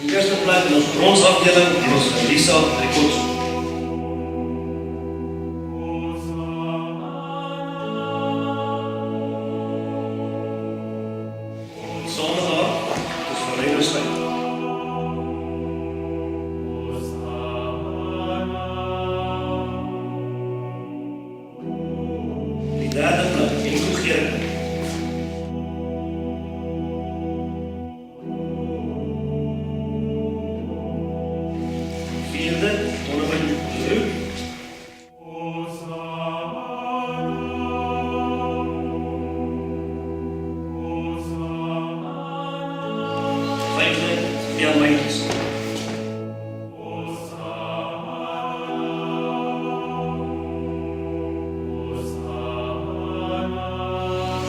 Die eerste plek in ons bronsafdeling die ons Lisa Rekord. Saam met haar, dis vir Reinstein. Die derde plek, Enko Gering. Vierde, Donovan Leroux. Vijfde, Jan Meijers.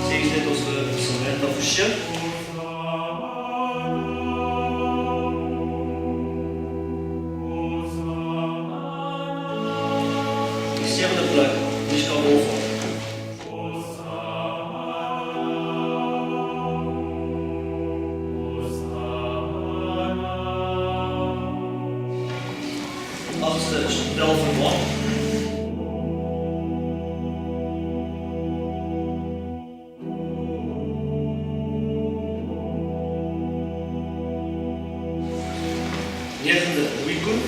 Zesde, het onze Samantha Fouché. Die zevende plek, Michka Wolfa. Achtste, Chantal Verwan. Negende, Louis Koen.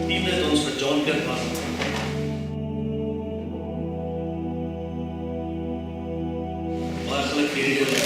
Tiende, het ons vir John Kirkman. Baie geluk vir hierdie